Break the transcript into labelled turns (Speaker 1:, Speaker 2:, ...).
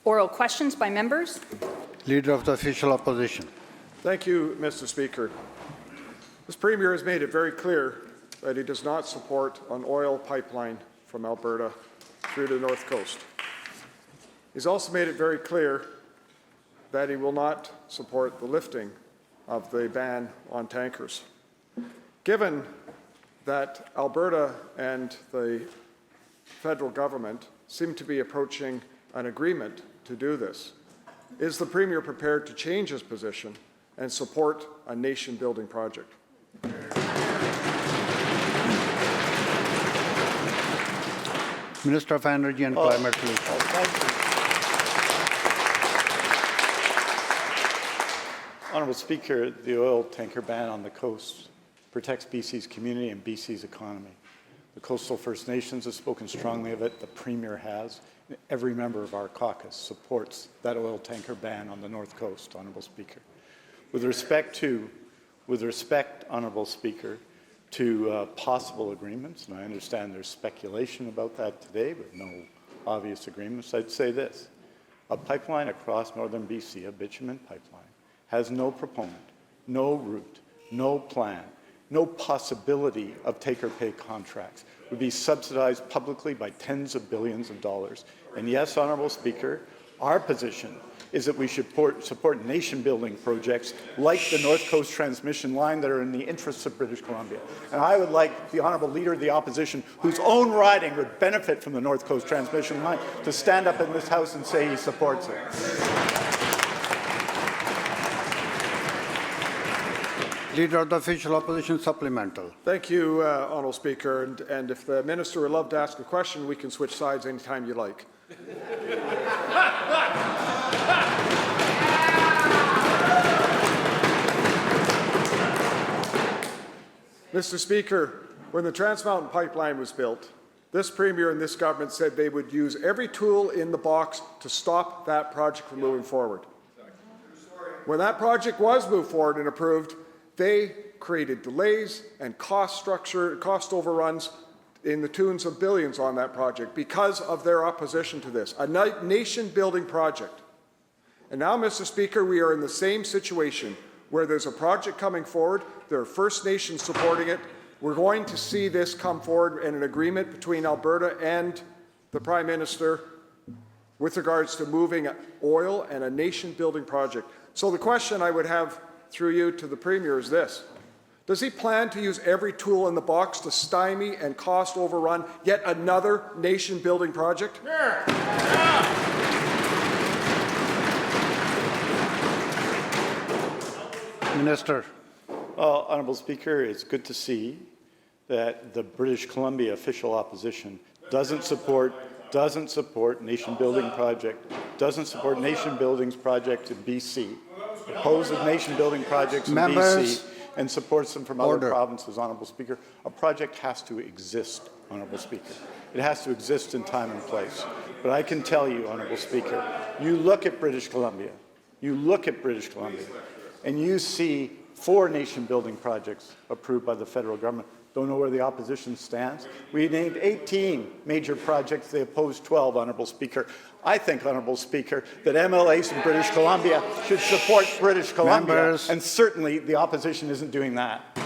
Speaker 1: Oral questions by members.
Speaker 2: Leader of the Official Opposition.
Speaker 3: Thank you, Mr. Speaker. This Premier has made it very clear that he does not support an oil pipeline from Alberta through the North Coast. He's also made it very clear that he will not support the lifting of the ban on tankers. Given that Alberta and the federal government seem to be approaching an agreement to do this, is the Premier prepared to change his position and support a nation-building project?
Speaker 2: Minister of Energy and Climate Solutions.
Speaker 4: Honourable Speaker, the oil tanker ban on the coast protects BC's community and BC's economy. The coastal First Nations have spoken strongly of it. The Premier has. Every member of our caucus supports that oil tanker ban on the North Coast, Honourable Speaker. With respect, Honourable Speaker, to possible agreements, and I understand there's speculation about that today, but no obvious agreements, I'd say this. A pipeline across northern BC, a bitumen pipeline, has no proponent, no route, no plan, no possibility of take-or-pay contracts, would be subsidized publicly by tens of billions of dollars. And yes, Honourable Speaker, our position is that we should support nation-building projects like the North Coast transmission line that are in the interests of British Columbia. And I would like the Honourable Leader of the Opposition, whose own riding would benefit from the North Coast transmission line, to stand up in this House and say he supports it.
Speaker 2: Leader of the Official Opposition, supplemental.
Speaker 3: Thank you, Honourable Speaker. And if the Minister would love to ask a question, we can switch sides anytime you like. Mr. Speaker, when the Trans Mountain Pipeline was built, this Premier and this government said they would use every tool in the box to stop that project from moving forward. When that project was moved forward and approved, they created delays and cost overruns in the tunes of billions on that project because of their opposition to this, a nation-building project. And now, Mr. Speaker, we are in the same situation where there's a project coming forward, there are First Nations supporting it. We're going to see this come forward in an agreement between Alberta and the Prime Minister with regards to moving oil and a nation-building project. So the question I would have through you to the Premier is this. Does he plan to use every tool in the box to stymie and cost overrun yet another nation-building project?
Speaker 2: Minister.
Speaker 4: Well, Honourable Speaker, it's good to see that the British Columbia official opposition doesn't support nation-building project, doesn't support nation-building projects in BC, opposes nation-building projects in BC, and supports them from other provinces, Honourable Speaker. A project has to exist, Honourable Speaker. It has to exist in time and place. But I can tell you, Honourable Speaker, you look at British Columbia, and you see 4 nation-building projects approved by the federal government. Don't know where the opposition stands. We named 18 major projects. They opposed 12, Honourable Speaker. I think, Honourable Speaker, that MLAs in British Columbia should support British Columbia, and certainly the opposition isn't doing that.